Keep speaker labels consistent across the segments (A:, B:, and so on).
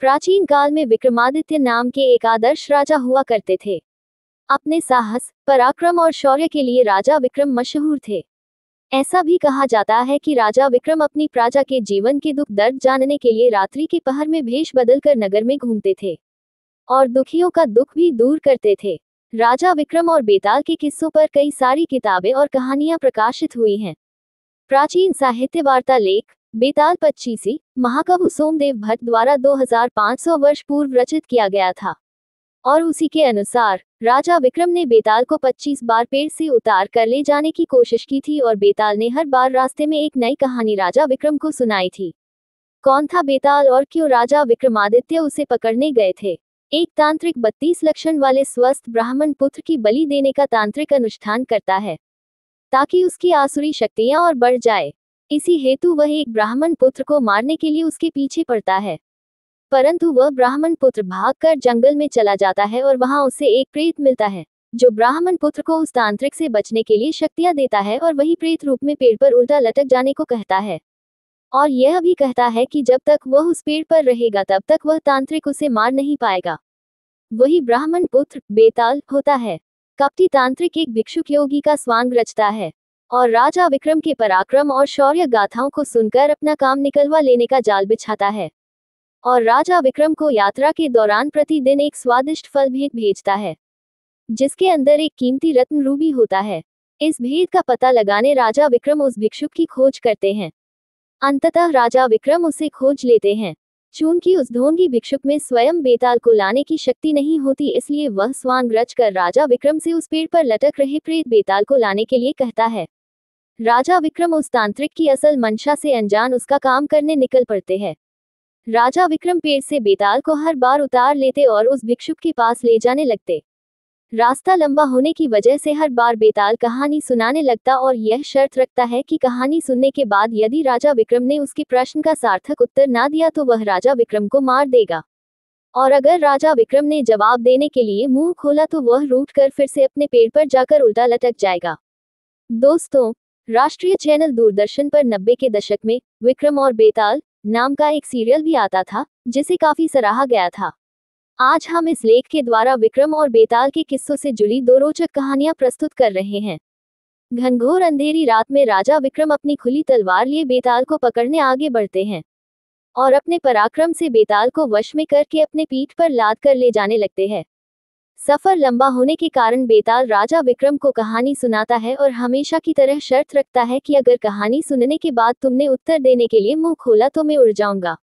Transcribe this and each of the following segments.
A: प्राचीन काल में विक्रमादित्य नाम के एक आदर्श राजा हुआ करते थे। अपने साहस, पराक्रम और शौर्य के लिए राजा विक्रम मशहूर थे। ऐसा भी कहा जाता है कि राजा विक्रम अपनी प्रजा के जीवन के दुख दर्द जानने के लिए रात्रि के पहर में भेष बदलकर नगर में घूमते थे और दुखियों का दुख भी दूर करते थे। राजा विक्रम और बेताल के किस्सों पर कई सारी किताबें और कहानियां प्रकाशित हुई हैं। प्राचीन साहित्य वार्ता लेख बेताल पच्चीसी महाकवि सोमदेव भट्ट द्वारा 2500 वर्ष पूर्व रचित किया गया था और उसी के अनुसार राजा विक्रम ने बेताल को 25 बार पेड़ से उतार कर ले जाने की कोशिश की थी और बेताल ने हर बार रास्ते में एक नई कहानी राजा विक्रम को सुनाई थी। कौन था बेताल और क्यों राजा विक्रमादित्य उसे पकड़ने गए थे? एक तांत्रिक 32 लक्षण वाले स्वस्थ ब्राह्मण पुत्र की बलि देने का तांत्रिक अनुष्ठान करता है ताकि उसकी आसुरी शक्तियां और बढ़ जाए। इसी हेतु वह एक ब्राह्मण पुत्र को मारने के लिए उसके पीछे पड़ता है, परंतु वह ब्राह्मण पुत्र भागकर जंगल में चला जाता है और वहां उसे एक प्रेत मिलता है जो ब्राह्मण पुत्र को उस तांत्रिक से बचने के लिए शक्तियां देता है और वही प्रेत रूप में पेड़ पर उल्टा लटक जाने को कहता है और यह भी कहता है कि जब तक वह उस पेड़ पर रहेगा तब तक वह तांत्रिक उसे मार नहीं पाएगा। वही ब्राह्मण पुत्र बेताल होता है। कपटी तांत्रिक एक भिक्षुक योगी का स्वांग रचता है और राजा विक्रम के पराक्रम और शौर्य गाथाओं को सुनकर अपना काम निकलवा लेने का जाल बिछाता है और राजा विक्रम को यात्रा के दौरान प्रतिदिन एक स्वादिष्ट फल भेंट भेजता है जिसके अंदर एक कीमती रत्न रूबी होता है। इस भेद का पता लगाने राजा विक्रम उस भिक्षुक की खोज करते हैं। अंततः राजा विक्रम उसे खोज लेते हैं। चूंकि उस ढोंगी भिक्षुक में स्वयं बेताल को लाने की शक्ति नहीं होती, इसलिए वह स्वांग रचकर राजा विक्रम से उस पेड़ पर लटक रहे प्रेत बेताल को लाने के लिए कहता है। राजा विक्रम उस तांत्रिक की असल मंशा से अनजान उसका काम करने निकल पड़ते हैं। राजा विक्रम पेड़ से बेताल को हर बार उतार लेते और उस भिक्षुक के पास ले जाने लगते। रास्ता लंबा होने की वजह से हर बार बेताल कहानी सुनाने लगता और यह शर्त रखता है कि कहानी सुनने के बाद यदि राजा विक्रम ने उसके प्रश्न का सार्थक उत्तर ना दिया तो वह राजा विक्रम को मार देगा और अगर राजा विक्रम ने जवाब देने के लिए मुंह खोला तो वह रूठ कर फिर से अपने पेड़ पर जाकर उल्टा लटक जाएगा। दोस्तों, राष्ट्रीय चैनल दूरदर्शन पर 90 के दशक में विक्रम और बेताल नाम का एक सीरियल भी आता था जिसे काफी सराहा गया था। आज हम इस लेख के द्वारा विक्रम और बेताल के किस्सों से जुड़ी दो रोचक कहानियां प्रस्तुत कर रहे हैं। घनघोर अंधेरी रात में राजा विक्रम अपनी खुली तलवार लिए बेताल को पकड़ने आगे बढ़ते हैं और अपने पराक्रम से बेताल को वश में करके अपने पीठ पर लाद कर ले जाने लगते हैं। सफर लंबा होने के कारण बेताल राजा विक्रम को कहानी सुनाता है और हमेशा की तरह शर्त रखता है कि अगर कहानी सुनने के बाद तुमने उत्तर देने के लिए मुंह खोला तो मैं उड़ जाऊंगा।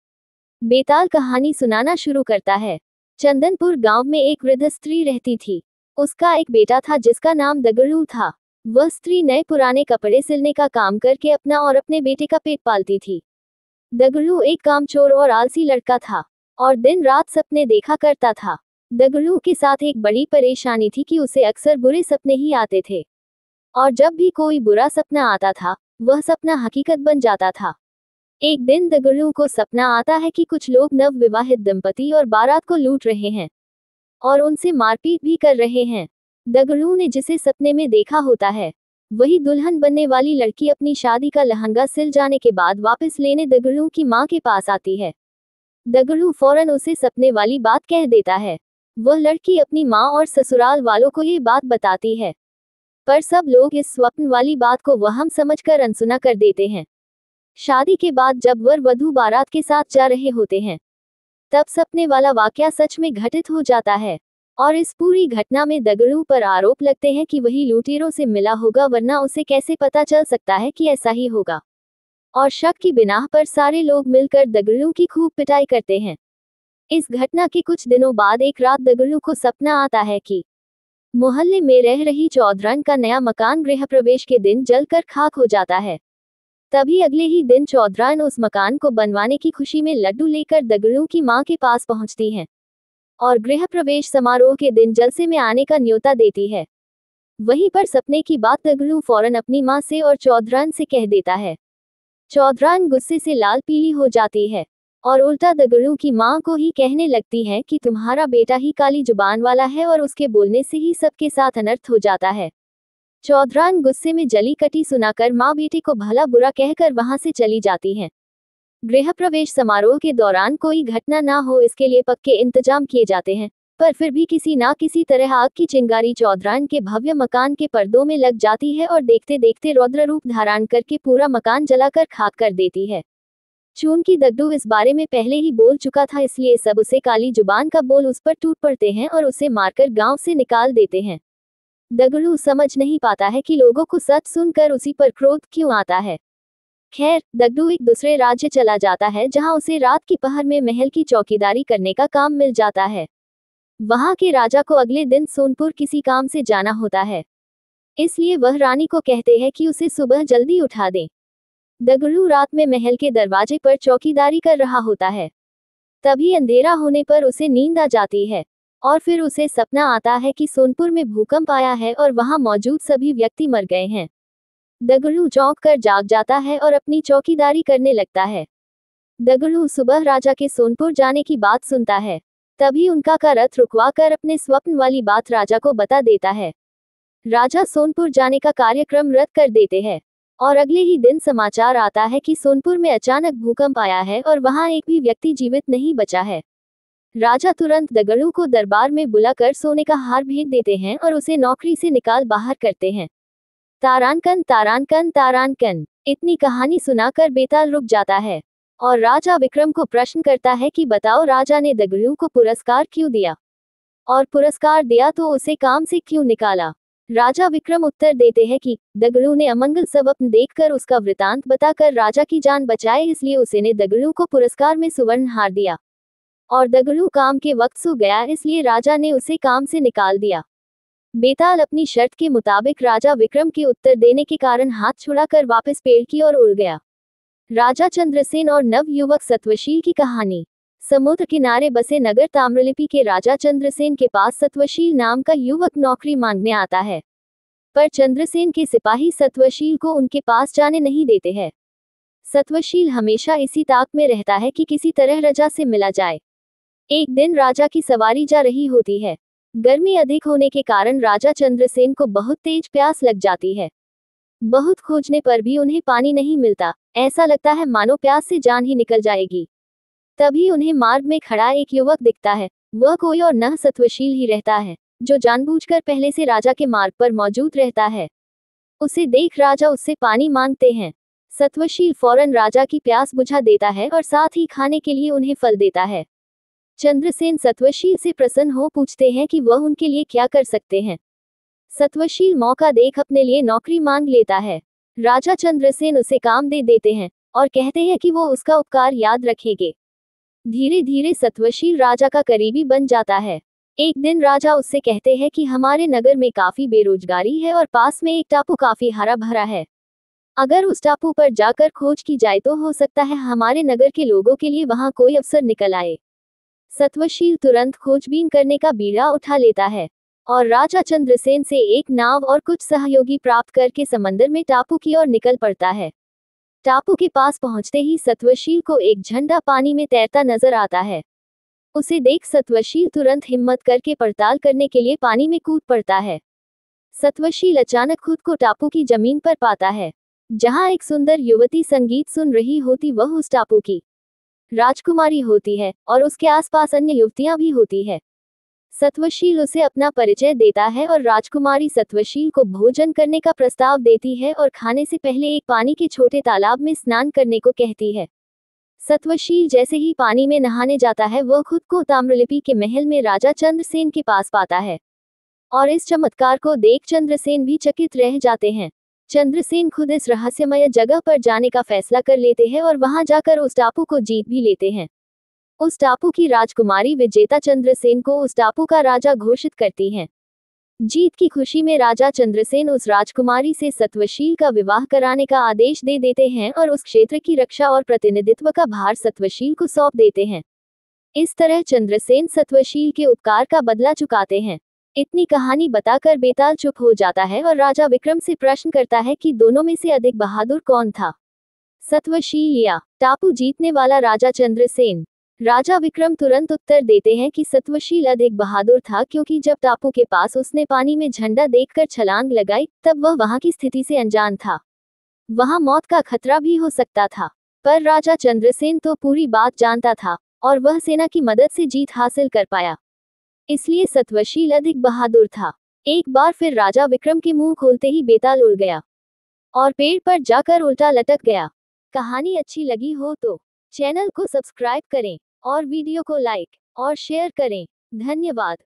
A: बेताल कहानी सुनाना शुरू करता है। चंदनपुर गांव में एक वृद्ध स्त्री रहती थी। उसका एक बेटा था जिसका नाम दगड़ू था। वह स्त्री नए पुराने कपड़े सिलने का काम करके अपना और अपने बेटे का पेट पालती थी। दगड़ू एक कामचोर और आलसी लड़का था और दिन रात सपने देखा करता था। दगड़ू के साथ एक बड़ी परेशानी थी कि उसे अक्सर बुरे सपने ही आते थे और जब भी कोई बुरा सपना आता था वह सपना हकीकत बन जाता था। एक दिन दगड़ू को सपना आता है कि कुछ लोग नव विवाहित दंपति और बारात को लूट रहे हैं और उनसे मारपीट भी कर रहे हैं। दगड़ू ने जिसे सपने में देखा होता है वही दुल्हन बनने वाली लड़की अपनी शादी का लहंगा सिल जाने के बाद वापस लेने दगड़ू की मां के पास आती है। दगड़ू फौरन उसे सपने वाली बात कह देता है। वह लड़की अपनी मां और ससुराल वालों को ये बात बताती है, पर सब लोग इस स्वप्न वाली बात को वहम समझकर अनसुना कर देते हैं। शादी के बाद जब वर वधू बारात के साथ जा रहे होते हैं तब सपने वाला वाकया सच में घटित हो जाता है और इस पूरी घटना में दगड़ू पर आरोप लगते हैं कि वही लुटेरों से मिला होगा, वरना उसे कैसे पता चल सकता है कि ऐसा ही होगा। और शक की बिनाह पर सारे लोग मिलकर दगड़ू की खूब पिटाई करते हैं। इस घटना के कुछ दिनों बाद एक रात दगड़ू को सपना आता है कि मोहल्ले में रह रही चौधरान का नया मकान गृह प्रवेश के दिन जलकर खाक हो जाता है। तभी अगले ही दिन चौधरान उस मकान को बनवाने की खुशी में लड्डू लेकर दगड़ू की मां के पास पहुंचती हैं और गृह प्रवेश समारोह के दिन जलसे में आने का न्योता देती है। वहीं पर सपने की बात दगड़ू फौरन अपनी मां से और चौधरान से कह देता है। चौधरान गुस्से से लाल पीली हो जाती है और उल्टा दगड़ू की मां को ही कहने लगती है कि तुम्हारा बेटा ही काली जुबान वाला है और उसके बोलने से ही सबके साथ अनर्थ हो जाता है। चौधरान गुस्से में जली कटी सुनाकर मां बेटे को भला बुरा कहकर वहां से चली जाती हैं। गृह प्रवेश समारोह के दौरान कोई घटना ना हो इसके लिए पक्के इंतजाम किए जाते हैं, पर फिर भी किसी ना किसी तरह आग की चिंगारी चौधरान के भव्य मकान के पर्दों में लग जाती है और देखते देखते रौद्र रूप धारण करके पूरा मकान जलाकर खाक कर देती है। चूंकि दगडू इस बारे में पहले ही बोल चुका था, इसलिए सब उसे काली जुबान का बोल उस पर टूट पड़ते हैं और उसे मारकर गांव से निकाल देते हैं। दगडू समझ नहीं पाता है कि लोगों को सच सुनकर उसी पर क्रोध क्यों आता है। खैर, दगडू एक दूसरे राज्य चला जाता है जहां उसे रात की पहर में महल की चौकीदारी करने का काम मिल जाता है। वहां के राजा को अगले दिन सोनपुर किसी काम से जाना होता है, इसलिए वह रानी को कहते हैं कि उसे सुबह जल्दी उठा दें। दगडू रात में महल के दरवाजे पर चौकीदारी कर रहा होता है। तभी अंधेरा होने पर उसे नींद आ जाती है और फिर उसे सपना आता है कि सोनपुर में भूकंप आया है और वहां मौजूद सभी व्यक्ति मर गए हैं। दगडू चौंक कर जाग जाता है और अपनी चौकीदारी करने लगता है। दगडू सुबह राजा के सोनपुर जाने की बात सुनता है। तभी उनका का रथ रुकवा कर अपने स्वप्न वाली बात राजा को बता देता है। राजा सोनपुर जाने का कार्यक्रम रद्द कर देते हैं और अगले ही दिन समाचार आता है कि सोनपुर में अचानक भूकंप आया है और वहां एक भी व्यक्ति जीवित नहीं बचा है। राजा तुरंत दगडू को दरबार में बुलाकर सोने का हार भेंट देते हैं और उसे नौकरी से निकाल बाहर करते हैं। तारानकन तारानकन तारानकन, इतनी कहानी सुनाकर बेताल रुक जाता है और राजा विक्रम को प्रश्न करता है कि बताओ राजा ने दगडू को पुरस्कार क्यों दिया, और पुरस्कार दिया तो उसे काम से क्यों निकाला। राजा विक्रम उत्तर देते हैं कि दगडू ने अमंगल स्वप्न देखकर उसका वृतांत बताकर राजा की जान बचाए, इसलिए उसने दगडू को पुरस्कार में सुवर्ण हार दिया और दगडू काम के वक्त सो गया, इसलिए राजा ने उसे काम से निकाल दिया। बेताल अपनी शर्त के मुताबिक राजा विक्रम के उत्तर देने के कारण हाथ छुड़ाकर वापस पेड़ की ओर उड़ गया। राजा चंद्रसेन और नव युवक सत्वशील की कहानी। समुद्र किनारे बसे नगर ताम्रलिपि के राजा चंद्रसेन के पास सत्वशील नाम का युवक नौकरी मांगने आता है, पर चंद्रसेन के सिपाही सत्वशील को उनके पास जाने नहीं देते हैं। सत्वशील हमेशा इसी ताक में रहता है कि किसी तरह राजा से मिला जाए। एक दिन राजा की सवारी जा रही होती है। गर्मी अधिक होने के कारण राजा चंद्रसेन को बहुत तेज प्यास लग जाती है। बहुत खोजने पर भी उन्हें पानी नहीं मिलता, ऐसा लगता है मानो प्यास से जान ही निकल जाएगी। तभी उन्हें मार्ग में खड़ा एक युवक दिखता है। वह कोई और न सत्वशील ही रहता है, जो जानबूझकर पहले से राजा के मार्ग पर मौजूद रहता है। उसे देख राजा उससे पानी मांगते हैं। सत्वशील फौरन राजा की प्यास बुझा देता है और साथ ही खाने के लिए उन्हें फल देता है। चंद्रसेन सत्वशील से प्रसन्न हो पूछते हैं कि वह उनके लिए क्या कर सकते हैं। सत्वशील मौका देख अपने लिए नौकरी मांग लेता है। राजा चंद्रसेन उसे काम दे देते हैं और कहते हैं कि वो उसका उपकार याद रखेंगे। धीरे धीरे सत्वशील राजा का करीबी बन जाता है। एक दिन राजा उससे कहते हैं कि हमारे नगर में काफी बेरोजगारी है और पास में एक टापू काफी हरा भरा है। अगर उस टापू पर जाकर खोज की जाए तो हो सकता है हमारे नगर के लोगों के लिए वहां कोई अवसर निकल आए। सत्वशील तुरंत खोजबीन करने का बीड़ा उठा लेता है और राजा चंद्रसेन से एक नाव और कुछ सहयोगी प्राप्त करके समंदर में टापू की ओर निकल पड़ता है। टापू के पास पहुंचते ही सत्वशील को एक झंडा पानी में तैरता नजर आता है। उसे देख सत्वशील तुरंत हिम्मत करके पड़ताल करने के लिए पानी में कूद पड़ता है। सत्वशील अचानक खुद को टापू की जमीन पर पाता है, जहां एक सुंदर युवती संगीत सुन रही होती। वह उस टापू की राजकुमारी होती है और उसके आसपास अन्य युवतियां भी होती है। सत्वशील उसे अपना परिचय देता है और राजकुमारी सत्वशील को भोजन करने का प्रस्ताव देती है और खाने से पहले एक पानी के छोटे तालाब में स्नान करने को कहती है। सत्वशील जैसे ही पानी में नहाने जाता है, वह खुद को ताम्रलिपि के महल में राजा चंद्रसेन के पास पाता है और इस चमत्कार को देख चंद्रसेन भी चकित रह जाते हैं। चंद्रसेन खुद इस रहस्यमय जगह पर जाने का फैसला कर लेते हैं और वहां जाकर उस टापू को जीत भी लेते हैं। उस टापू की राजकुमारी विजेता चंद्रसेन को उस टापू का राजा घोषित करती हैं। जीत की खुशी में राजा चंद्रसेन उस राजकुमारी से सत्वशील का विवाह कराने का आदेश दे देते हैं और उस क्षेत्र की रक्षा और प्रतिनिधित्व का भार सत्वशील को सौंप देते हैं। इस तरह चंद्रसेन सत्वशील के उपकार का बदला चुकाते हैं। इतनी कहानी बताकर बेताल चुप हो जाता है और राजा विक्रम से प्रश्न करता है कि दोनों में से अधिक बहादुर कौन था, सत्वशील या टापू जीतने वाला राजा चंद्रसेन। राजा विक्रम तुरंत उत्तर देते हैं कि सत्वशील अधिक बहादुर था, क्योंकि जब टापू के पास उसने पानी में झंडा देखकर छलांग लगाई तब वह वहां की स्थिति से अनजान था। वहां मौत का खतरा भी हो सकता था। पर राजा चंद्रसेन तो पूरी बात जानता था और वह सेना की मदद से जीत हासिल कर पाया, इसलिए सत्वशील अधिक बहादुर था। एक बार फिर राजा विक्रम के मुंह खोलते ही बेताल उड़ गया और पेड़ पर जाकर उल्टा लटक गया। कहानी अच्छी लगी हो तो चैनल को सब्सक्राइब करें और वीडियो को लाइक और शेयर करें। धन्यवाद।